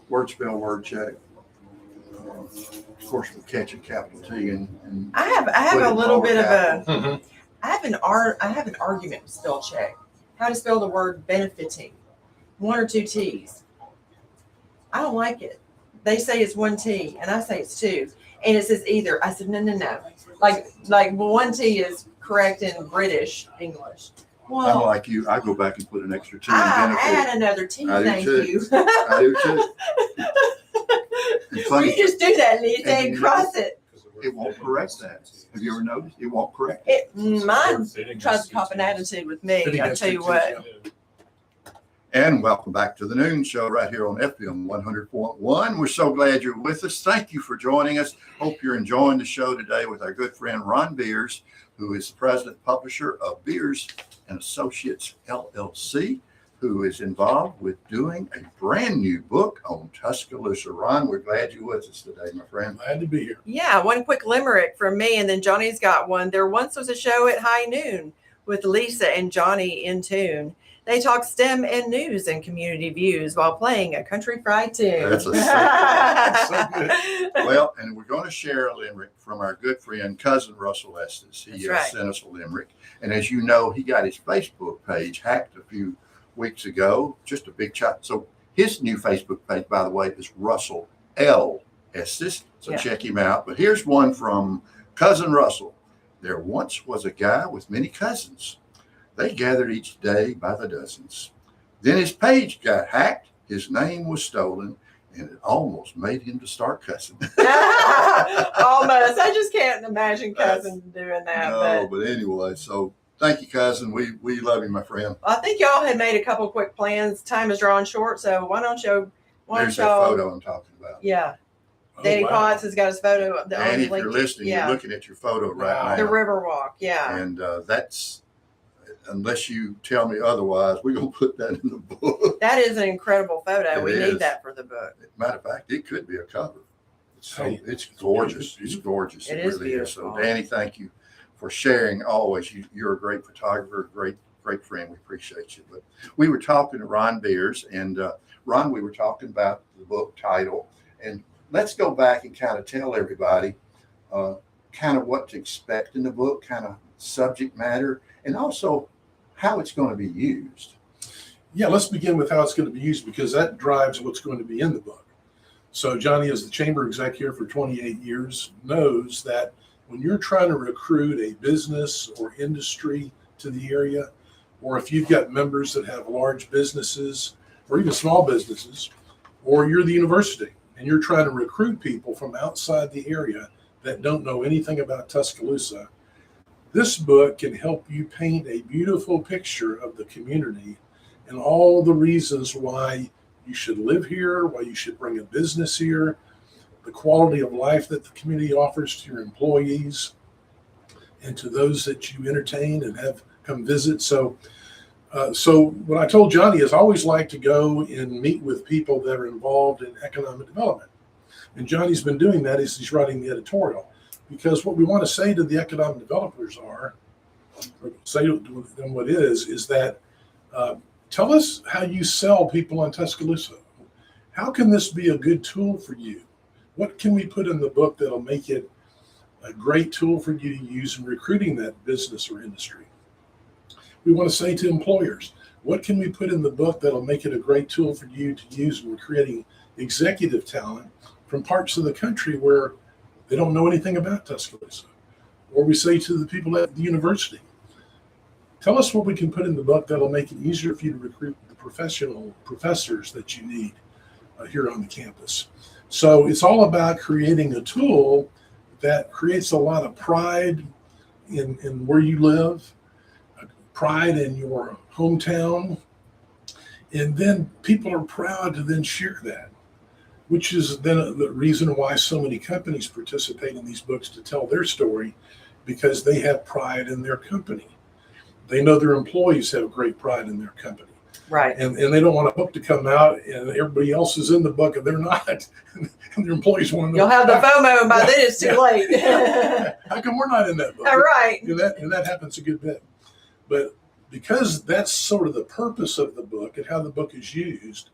word spell, word check. Of course, we'll catch a capital T and I have put a it little lower bit of capital. a I have an argument with spell check. How to spell the word benefiting? 1 or 2 T's. I don't like it. They say it's 1 T and I say it's 2. And it says either. I said no. Like 1 T is correct in British English. I'm Well, like you. I go back and put an extra T in I benefit. add another T, I do thank too. you. I do too. And You funny, just do that, Lisa, And and you cross it. it won't correct that. Have you ever noticed? It won't correct it. Mine tries to cop an attitude with me. Fitting I against tell you two what. T's, And welcome back to the Noon Show right here on FM 100.1. We're so glad you're with us. Thank you for joining us. Hope you're enjoying the show today with our good friend Ron Beers, who is the president publisher of Beers and Associates LLC, who is involved with doing a brand new book on Tuscaloosa. Ron, we're glad you're with us today, my friend. Glad to be here. Yeah, one quick limerick from me, and then Johnny's got one. There once was a show at high noon with Lisa and Johnny in tune. They talk STEM and news and community views while playing a country fried tune. That's a So good. Well, and we're going to share a limerick from our good friend, cousin Russell Estes. He That's right. sent us a limerick. And as you know, he got his Facebook page hacked a few weeks ago. Just a big chat. So his new Facebook page, by the way, is Russell L. Estes. So Yeah. check him out. But here's one from cousin Russell. There once was a guy with many cousins. They gathered each day by the dozens. Then his page got hacked, his name was stolen, and it almost made him to start cussing. Almost. I just can't imagine cousin doing that. No, but anyway, so Thank you, cousin. We love you, my friend. I think y'all had made a couple quick plans. Time is drawing short, so why don't There's that y'all? photo I'm talking about. Yeah, Oh, Danny wow. Potts has got his photo up. And if you're listening, yeah, you're looking at your photo Wow. right the now. Riverwalk. Yeah, And that's, unless you tell me otherwise, we're going to put that in the book. that is an incredible photo. It We is. need that for the book. Matter of fact, it could be a cover. Hey, It's gorgeous. It's gorgeous. It is really is. So, beautiful. Danny, thank you for sharing always. You're a great photographer, great friend. We appreciate you. But we were talking to Ron Beers, and Ron, we were talking about the book title. And let's go back and kind of tell everybody kind of what to expect in the book, kind of subject matter, and also how it's going to be used. Yeah, let's begin with how it's going to be used, because that drives what's going to be in the book. So Johnny, as the chamber exec here for 28 years, knows that when you're trying to recruit a business or industry to the area, or if you've got members that have large businesses or even small businesses, or you're the university and you're trying to recruit people from outside the area that don't know anything about Tuscaloosa, this book can help you paint a beautiful picture of the community and all the reasons why you should live here, why you should bring a business here, the quality of life that the community offers to your employees and to those that you entertain and have come visit. So what I told Johnny is I always like to go and meet with people that are involved in economic development. And Johnny's been doing that as he's writing the editorial, because what we want to say to the economic developers say to them what is that tell us how you sell people on Tuscaloosa. How can this be a good tool for you? What can we put in the book that'll make it a great tool for you to use in recruiting that business or industry? We want to say to employers, what can we put in the book that'll make it a great tool for you to use when creating executive talent from parts of the country where they don't know anything about Tuscaloosa? Or we say to the people at the university, tell us what we can put in the book that'll make it easier for you to recruit the professors that you need here on the campus. So it's all about creating a tool that creates a lot of pride in where you live, pride in your hometown, and then people are proud to then share that, which is then the reason why so many companies participate in these books to tell their story, because they have pride in their company. They know their employees have great pride in their company. Right. And they don't want a book to come out and everybody else is in the book and they're not. And their employees want to know. You'll have the FOMO, and by then it's too late. How come we're not in that book? All right. And that happens a good bit. But because that's sort of the purpose of the book and how the book is used,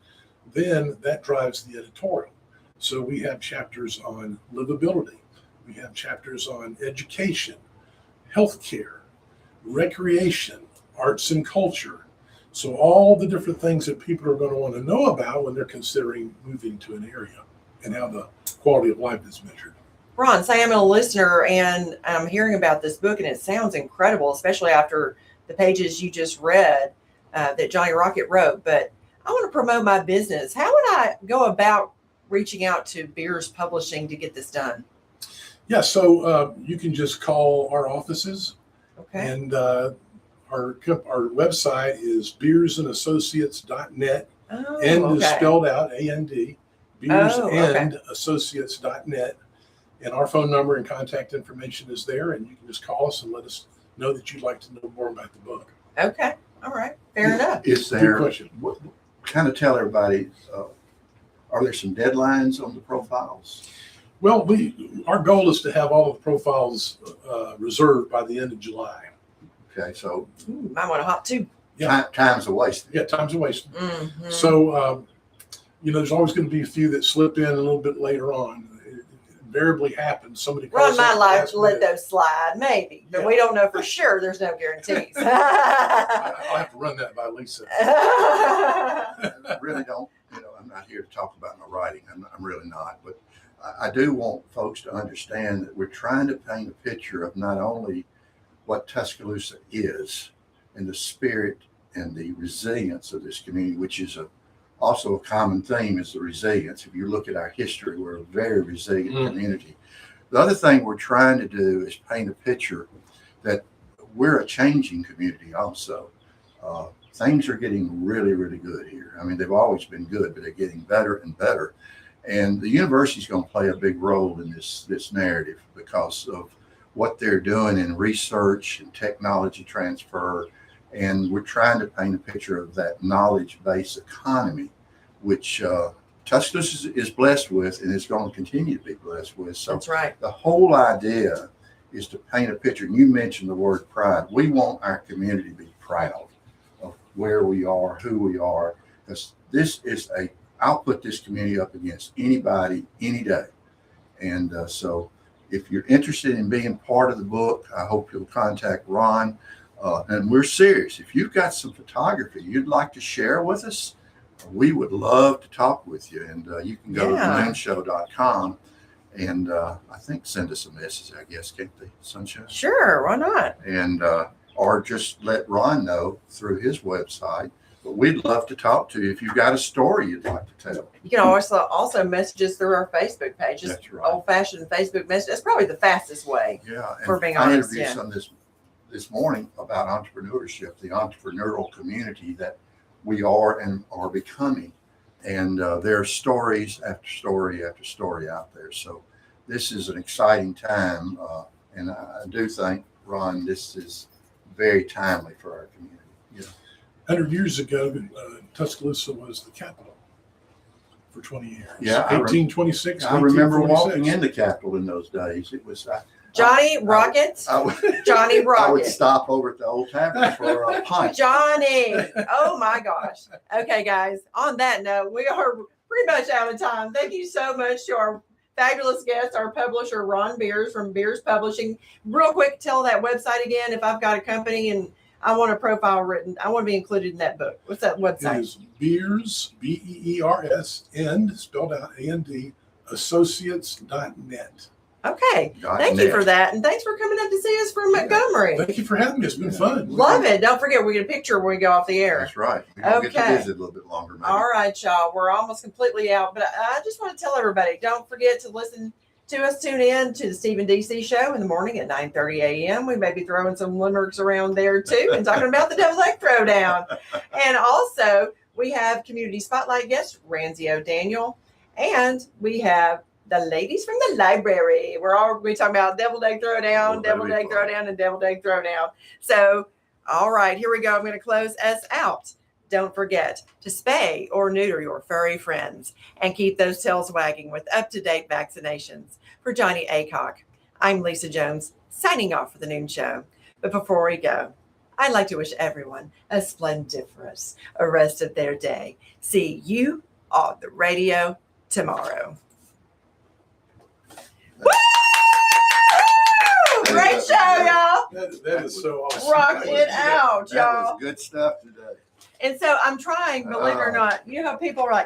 then that drives the editorial. So we have chapters on livability. We have chapters on education, healthcare, recreation, arts and culture. So all the different things that people are going to want to know about when they're considering moving to an area and how the quality of life is measured. Ron, say I'm a listener and I'm hearing about this book and it sounds incredible, especially after the pages you just read that Johnny Rocket wrote. But I want to promote my business. How would I go about reaching out to Beers Publishing to get this done? Yeah, so you can just call our offices. Okay. And our website is beersandassociates.net. Oh, End is okay. spelled out, A-N-D, beersandassociates.net. And our phone number and contact information is there, and you can just call us and let us know that you'd like to know more about the book. Okay. All right. Fair enough. Is Good there, question. kind of tell everybody, are there some deadlines on the profiles? Well, our goal is to have all of the profiles reserved by the end of July. Okay, so Ooh, might want to hop too. Yeah. time's a waste. Yeah, time's a waste. Mm-hmm. So, there's always going to be a few that slip in a little bit later on. It invariably happens. Somebody calls Ron might up like last to let minute. those slide, maybe, but Yeah. we don't know for sure. There's no guarantees. I'll have to run that by Lisa. I really don't, I'm not here to talk about my writing. I'm really not. But I do want folks to understand that we're trying to paint a picture of not only what Tuscaloosa is and the spirit and the resilience of this community, which is also a common theme is the resilience. If you look at our history, we're a very resilient community. The other thing we're trying to do is paint a picture that we're a changing community also. Things are getting really, really good here. I mean, they've always been good, but they're getting better and better. And the university is going to play a big role in this narrative because of what they're doing in research and technology transfer. And we're trying to paint a picture of that knowledge-based economy, which Tuscaloosa is blessed with and is going to continue to be blessed with. So That's right. the whole idea is to paint a picture. And you mentioned the word pride. We want our community to be proud of where we are, who we are, because this is I'll put this community up against anybody, any day. And so if you're interested in being part of the book, I hope you'll contact Ron. And we're serious. If you've got some photography you'd like to share with us, we would love to talk with you. And you can go to noonshow.com and I think send us a message, I guess, can't they, Sunshine? Sure, why not? And or just let Ron know through his website. But we'd love to talk to you if you've got a story you'd like to tell. You can also message us through our Facebook page. Just That's right. old-fashioned Facebook message. That's probably the fastest way. Yeah, and For being I honest, interviewed yeah. some this morning about entrepreneurship, the entrepreneurial community that we are and are becoming. And there are stories after story after story out there. So this is an exciting time. And I do think, Ron, this is very timely for our community. Yeah. 100 years ago, Tuscaloosa was the capital for 20 years. Yeah, 1826. I remember 1846. walking in the Capitol in those days. It was Johnny Rocket. I would, Johnny I would Rocket. stop over at the old tavern for a pint. Johnny. Oh my gosh. Okay, guys. On that note, we are pretty much out of time. Thank you so much to our fabulous guest, our publisher, Ron Beers from Beers Publishing. Real quick, tell that website again. If I've got a company and I want a profile written, I want to be included in that book. What's that It website? is Beers, Beers, and spelled out A-N-D, associates.net. Okay. Thank you for that. And thanks for coming up to see us from Montgomery. Thank you for having me. It's been fun. Love it. Don't forget, we get a picture when we go off the air. That's right. We're going to get Okay. to visit a little bit longer, maybe. All right, y'all. We're almost completely out, but I just want to tell everybody, don't forget to listen to us. Tune in to the Stephen DC Show in the morning at 9:30 a.m. We may be throwing some limericks around there too and talking about the Deviled Egg Throwdown. And also, we have community spotlight guest Ramsey O'Daniel, and we have the ladies from the library. We're talking about Deviled Egg Throwdown, Oh, Deviled that'd Egg be fun. Throwdown, and Deviled Egg Throwdown. So, all right, here we go. I'm going to close us out. Don't forget to spay or neuter your furry friends and keep those tails wagging with up-to-date vaccinations. For Johnny Aycock, I'm Lisa Jones, signing off for the Noon Show. But before we go, I'd like to wish everyone a splendiferous rest of their day. See you on the radio tomorrow. Woo! Great show, y'all. That is so awesome. Rock it out, That y'all. was good stuff today. And so I'm trying, believe it or not, you know how people are like,